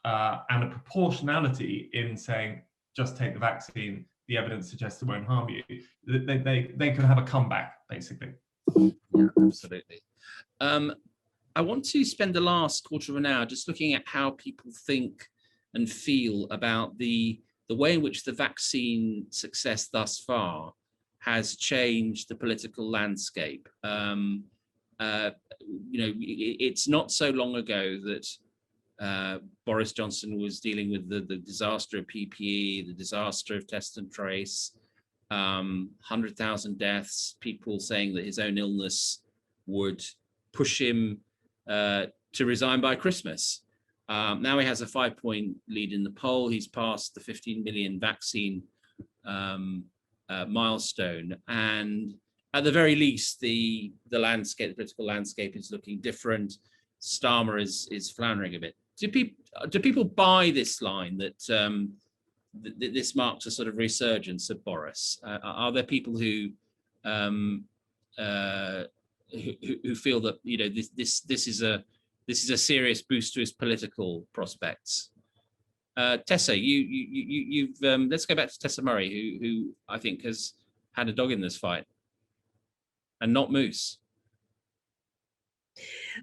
and a proportionality in saying just take the vaccine, the evidence suggests it won't harm you, they could have a comeback, basically. Yeah, absolutely. I want to spend the last quarter of an hour just looking at how people think and feel about the way in which the vaccine success thus far has changed the political landscape. You know, it's not so long ago that Boris Johnson was dealing with the disaster of PPE, the disaster of test and trace, 100,000 deaths, people saying that his own illness would push him to resign by Christmas. Now he has a 5-point lead in the poll. He's passed the 15 million vaccine milestone, and at the very least, the landscape, the political landscape, is looking different. Starmer is floundering a bit. Do people buy this line that this marks a sort of resurgence of Boris? Are there people who feel that, you know, this is a serious boost to his political prospects? Tessa, you've let's go back to Tessa Murray, who I think has had a dog in this fight, and not Moose.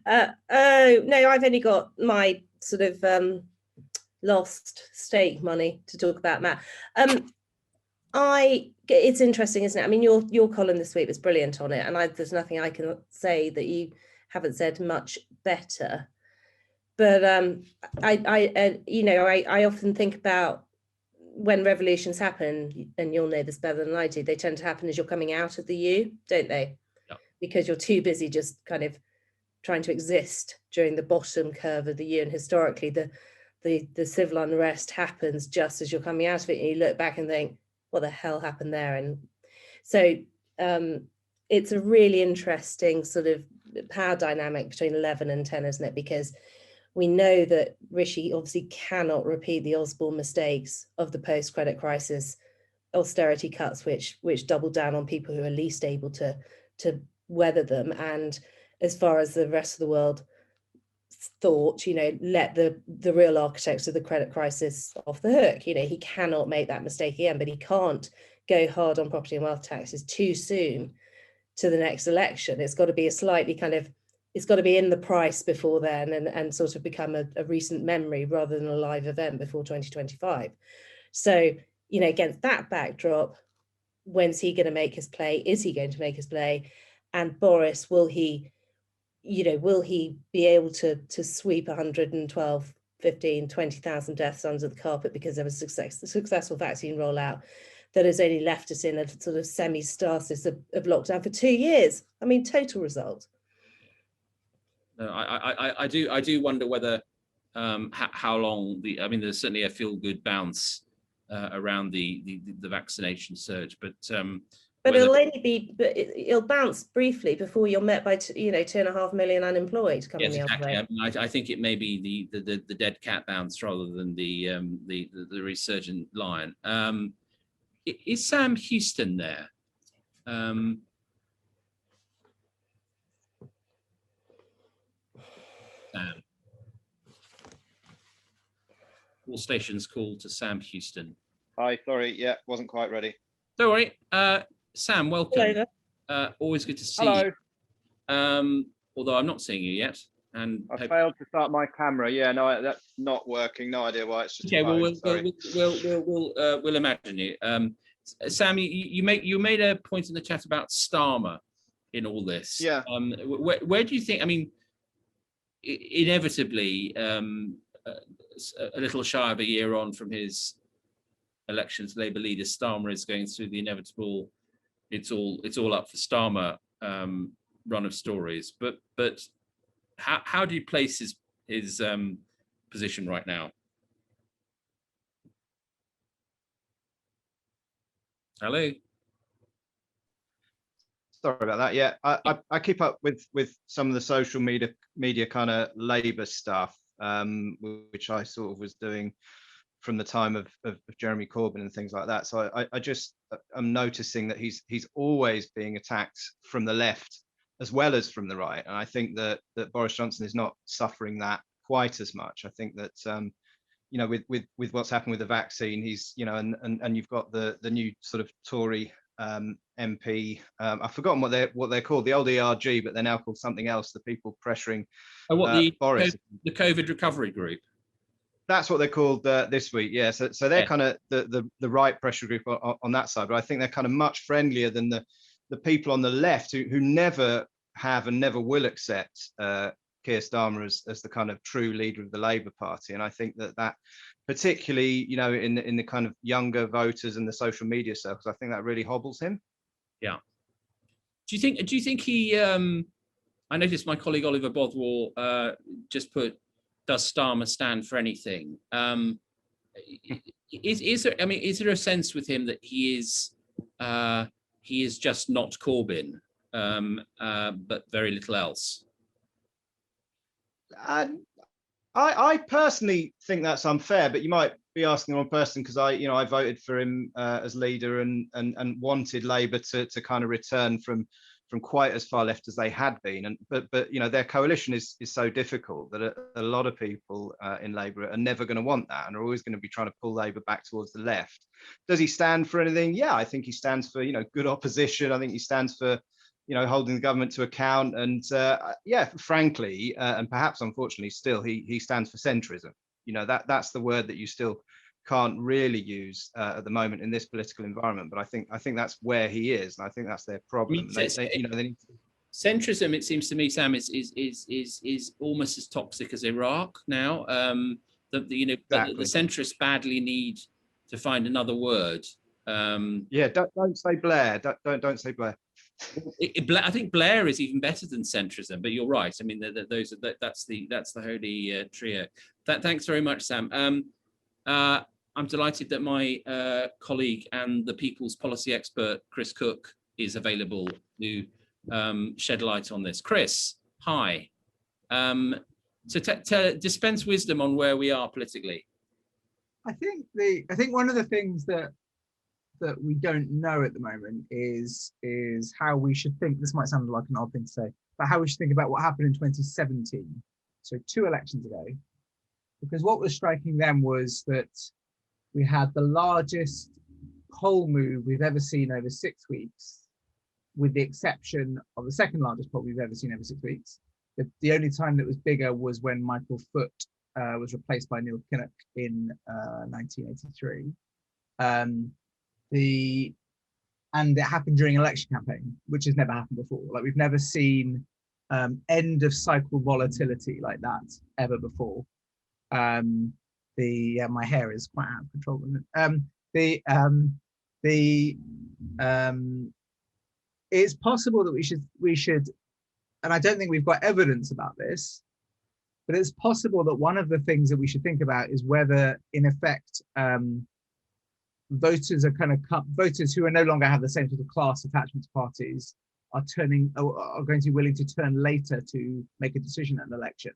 No, I've only got my sort of lost stake money to talk about, Matt. It's interesting, isn't it? I mean, your column this week was brilliant on it, and there's nothing I can say that you haven't said much better. But I often think about when revolutions happen, and you'll know this better than I do, they tend to happen as you're coming out of the U, don't they? Yeah. Because you're too busy just kind of trying to exist during the bottom curve of the U, and historically the civil unrest happens just as you're coming out of it, and you look back and think, what the hell happened there? And so it's a really interesting sort of power dynamic between 11 and 10, isn't it? Because we know that Rishi obviously cannot repeat the Osborne mistakes of the post-credit crisis austerity cuts, which doubled down on people who are least able to weather them. And as far as the rest of the world thought, you know, let the real architects of the credit crisis off the hook. You know, he cannot make that mistake again, but he can't go hard on property and wealth taxes too soon to the next election. It's got to be a slightly kind of, it's got to be in the price before then, and sort of become a recent memory rather than a live event before 2025. So, you know, against that backdrop, when's he going to make his play? Is he going to make his play? And Boris, will he be able to sweep 112, 15, 20,000 deaths under the carpet because there was a successful vaccine rollout that has only left us in a sort of semi-stasis of lockdown for 2 years? I mean, total result. No, I do wonder whether how long I mean, there's certainly a feel-good bounce around the vaccination surge, but it'll bounce briefly before you're met by 2.5 million unemployed coming the other way. I mean, I think it may be the dead cat bounce rather than the resurgent lion. Is Sam Houston there? Sam. All stations call to Sam Houston. Hi, sorry, yeah, wasn't quite ready. Don't worry. Sam, welcome. Hello. Always good to see Hello. you. Although I'm not seeing you yet. And I failed to start my camera. Yeah, no, that's not working. No idea why. It's just okay. phone, We'll imagine you. Sam, you made a point in the chat about Starmer in all this. Yeah. Where do you think? I mean, inevitably, a little shy of a year on from his election as Labour leader, Starmer is going through the inevitable. It's all up for Starmer run of stories. But how do you place his position right now? Hello. Sorry about that. Yeah, I keep up with some of the social media kind of Labour stuff, which I sort of was doing from the time of Jeremy Corbyn and things like that. So I just am noticing that he's always being attacked from the left as well as from the right, and I think that Boris Johnson is not suffering that quite as much. I think that you know, with what's happened with the vaccine, he's, you know, and you've got the new sort of Tory MP. I've forgotten what they're called, the old ERG, but they're now called something else. The people pressuring Boris. The COVID recovery group. That's what they're called this week. Yeah. So they're Yeah. kind of the right pressure group on that side, but I think they're kind of much friendlier than the people on the left who never have and never will accept Keir Starmer as the kind of true leader of the Labour Party. And I think that particularly, you know, in the kind of younger voters and the social media circles, I think that really hobbles him. Yeah. Do you think he? I noticed my colleague Oliver Bothwell just put, "Does Starmer stand for anything?" Is there? I mean, is there a sense with him that he is just not Corbyn, but very little else? I personally think that's unfair, but you might be asking the wrong person, because I voted for him as leader and wanted Labour to kind of return from quite as far left as they had been, but you know, their coalition is so difficult that a lot of people in Labour are never going to want that and are always going to be trying to pull Labour back towards the left. Does he stand for anything? Yeah, I think he stands for, you know, good opposition. I think he stands for, you know, holding the government to account, and yeah, frankly, and perhaps unfortunately still, he stands for centrism. You know, that's the word that you still can't really use at the moment in this political environment, but I think that's where he is, and I think that's their problem. They need to... Centrism, it seems to me, Sam, is almost as toxic as Iraq now. The centrists badly need to find another word. Yeah, don't say Blair. Don't say Blair. I think Blair is even better than centrism, but you're right. I mean, that's the holy trio. Thanks very much, Sam. I'm delighted that my colleague and the People's Policy expert, Chris Cook, is available to shed light on this. Chris, hi. So dispense wisdom on where we are politically. I think one of the things that we don't know at the moment is how we should think. This might sound like an odd thing to say, but how we should think about what happened in 2017, so 2 elections ago, because what was striking then was that we had the largest poll move we've ever seen over 6 weeks, with the exception of the second largest poll we've ever seen over 6 weeks. The only time that was bigger was when Michael Foot was replaced by Neil Kinnock in 1983. And it happened during an election campaign, which has never happened before. Like, we've never seen end of cycle volatility like that ever before. My hair is quite out of control. It's possible that we should, and I don't think we've got evidence about this, but it's possible that one of the things that we should think about is whether, in effect, voters who are no longer have the same sort of class attachment to parties are going to be willing to turn later to make a decision at an election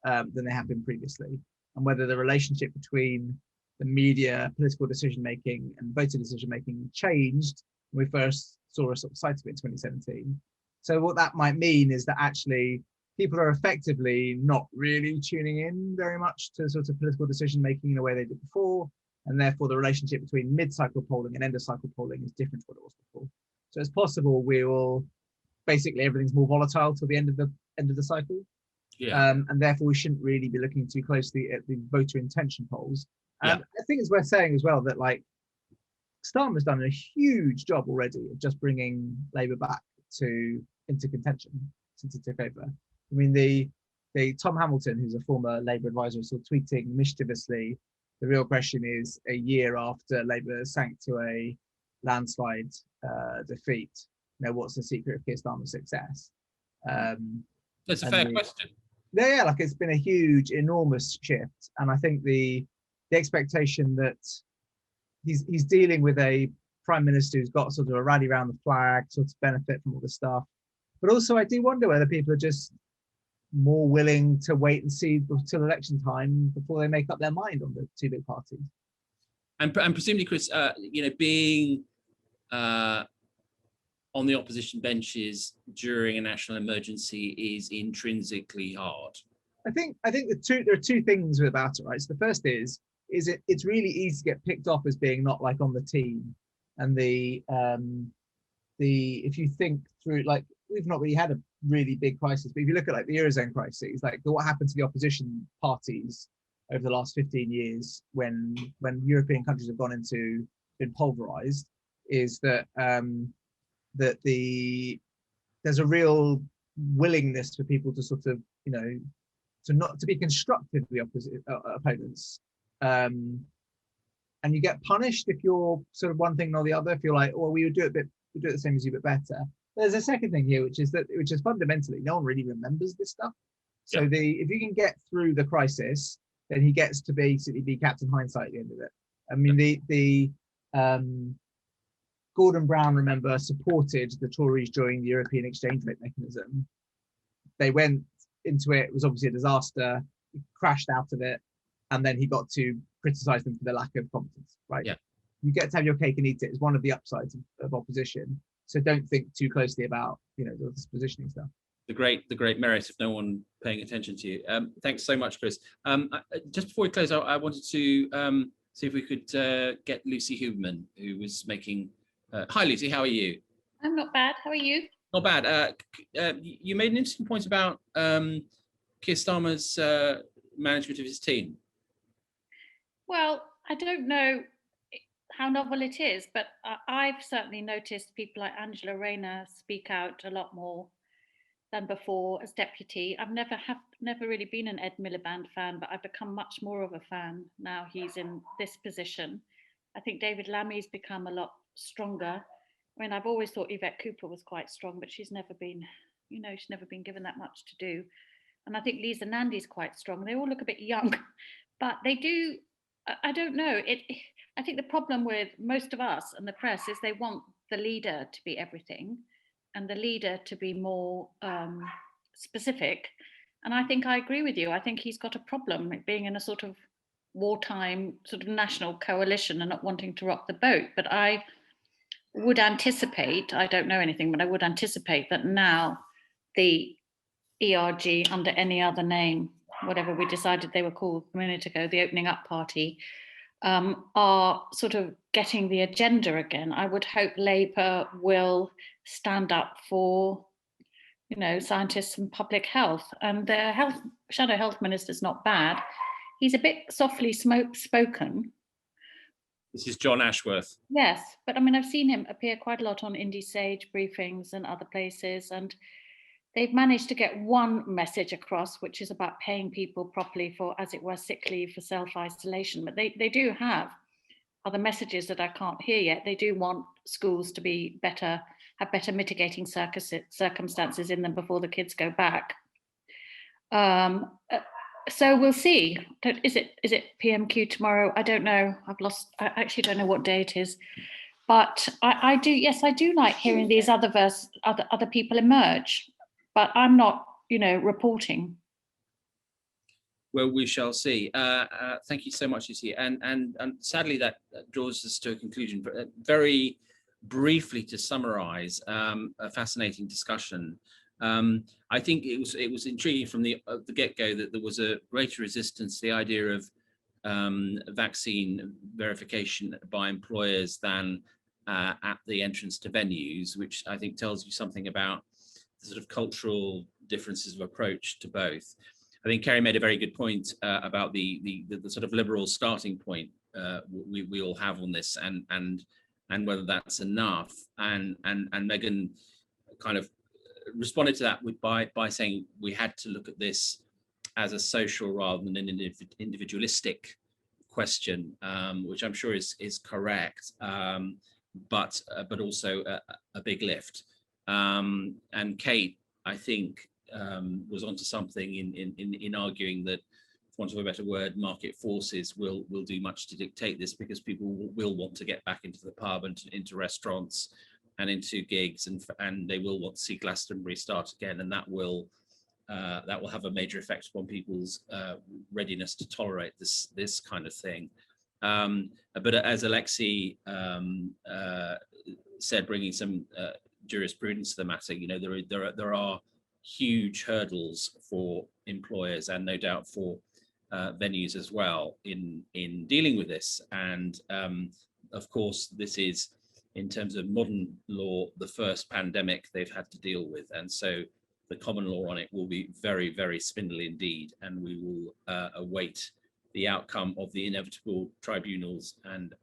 than they have been previously, and whether the relationship between the media, political decision making, and voter decision making changed when we first saw a sort of sight of it in 2017. So what that might mean is that actually people are effectively not really tuning in very much to sort of political decision making in the way they did before, and therefore the relationship between mid-cycle polling and end-of-cycle polling is different to what it was before. So it's possible everything's more volatile till the end of the cycle. Yeah. And therefore we shouldn't really be looking too closely at the voter intention polls. I think it's worth saying as well that, like, Starmer's done a huge job already of just bringing Labour back into contention since he took over. I mean, the Tom Hamilton, who's a former Labour advisor, is still tweeting mischievously, the real question is, a year after Labour sank to a landslide defeat, what's the secret of Keir Starmer's success? That's a fair question. Yeah, like, it's been a huge, enormous shift, and I think the expectation that he's dealing with a prime minister who's got sort of a rally around the flag, sort of benefit from all this stuff, but also I do wonder whether people are just more willing to wait and see till election time before they make up their mind on the two big parties. And presumably, Chris, being on the opposition benches during a national emergency is intrinsically hard. I think there are two things about it, right? So the first is it's really easy to get picked off as being not like on the team, and if you think through, like, we've not really had a really big crisis, but if you look at like the Eurozone crisis, like what happened to the opposition parties over the last 15 years when European countries have been pulverized, is that there's a real willingness for people to sort of, to be constructive to the opponents, and you get punished if you're sort of one thing or the other. If you're like, oh, we do it the same as you but better. There's a second thing here, which is fundamentally no one really remembers this stuff. So if you can get through the crisis, then he gets to basically be Captain Hindsight at the end of it. I mean, Gordon Brown, remember, supported the Tories during the European exchange rate mechanism. They went into it was obviously a disaster, crashed out of it, and then he got to criticize them for their lack of competence, right? Yeah. You get to have your cake and eat it is one of the upsides of opposition. So don't think too closely about, this positioning stuff. The great merit of no one paying attention to you. Thanks so much, Chris. Just before we close, I wanted to see if we could get Lucy Huberman, who was making. Hi, Lucy. How are you? I'm not bad. How are you? Not bad. You made an interesting point about Keir Starmer's management of his team. Well, I don't know how novel it is, but I've certainly noticed people like Angela Rayner speak out a lot more than before as deputy. I've never really been an Ed Miliband fan, but I've become much more of a fan now he's in this position. I think David Lammy's become a lot stronger. I mean, I've always thought Yvette Cooper was quite strong, but she's never been given that much to do. And I think Lisa Nandy's quite strong. They all look a bit young, but they do. I don't know. I think the problem with most of us and the press is they want the leader to be everything and the leader to be more specific. And I think I agree with you. I think he's got a problem being in a sort of wartime sort of national coalition and not wanting to rock the boat. But I would anticipate, I don't know anything, but I would anticipate that now the ERG, under any other name, whatever we decided they were called a minute ago, the opening up party, are sort of getting the agenda again. I would hope Labour will stand up for, scientists and public health. And their shadow health minister's not bad. He's a bit softly spoken. This is John Ashworth. Yes, but I mean, I've seen him appear quite a lot on Indie Sage briefings and other places, and they've managed to get one message across, which is about paying people properly for, as it were, sick leave for self-isolation. But they do have other messages that I can't hear yet. They do want schools to be better, have better mitigating circumstances in them before the kids go back. So we'll see. Is it PMQ tomorrow? I don't know. I actually don't know what day it is. But I do like hearing these other people emerge. But I'm not, reporting. Well, we shall see. Thank you so much, Lucy. And sadly, that draws us to a conclusion. But very briefly, to summarise a fascinating discussion. I think it was intriguing from the get-go that there was a greater resistance to the idea of vaccine verification by employers than at the entrance to venues, which I think tells you something about the sort of cultural differences of approach to both. I think Kerry made a very good point about the sort of liberal starting point we all have on this, and whether that's enough. And Megan kind of responded to that by saying we had to look at this as a social rather than an individualistic question, which I'm sure is correct, but also a big lift. And Kate, I think, was onto something in arguing that, for want of a better word, market forces will do much to dictate this, because people will want to get back into the pub and into restaurants and into gigs, and they will want to see Glastonbury start again, and that will that will have a major effect upon people's readiness to tolerate this kind of thing. But as Alexei said, bringing some jurisprudence to the matter, you know, there are huge hurdles for employers and no doubt for venues as well in dealing with this. And of course, this is, in terms of modern law, the first pandemic they've had to deal with, and so the common law on it will be very, very spindly indeed, and we will await the outcome of the inevitable tribunals and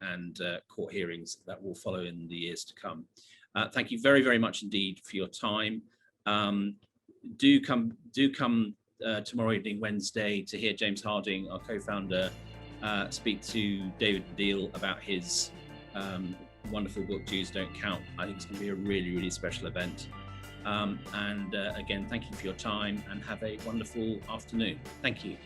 court hearings that will follow in the years to come. Thank you very, very much indeed for your time. Do come tomorrow evening, Wednesday, to hear James Harding, our co-founder, speak to David Deal about his wonderful book, Jews Don't Count. I think it's going to be a really, really special event. Again, thank you for your time and have a wonderful afternoon. Thank you.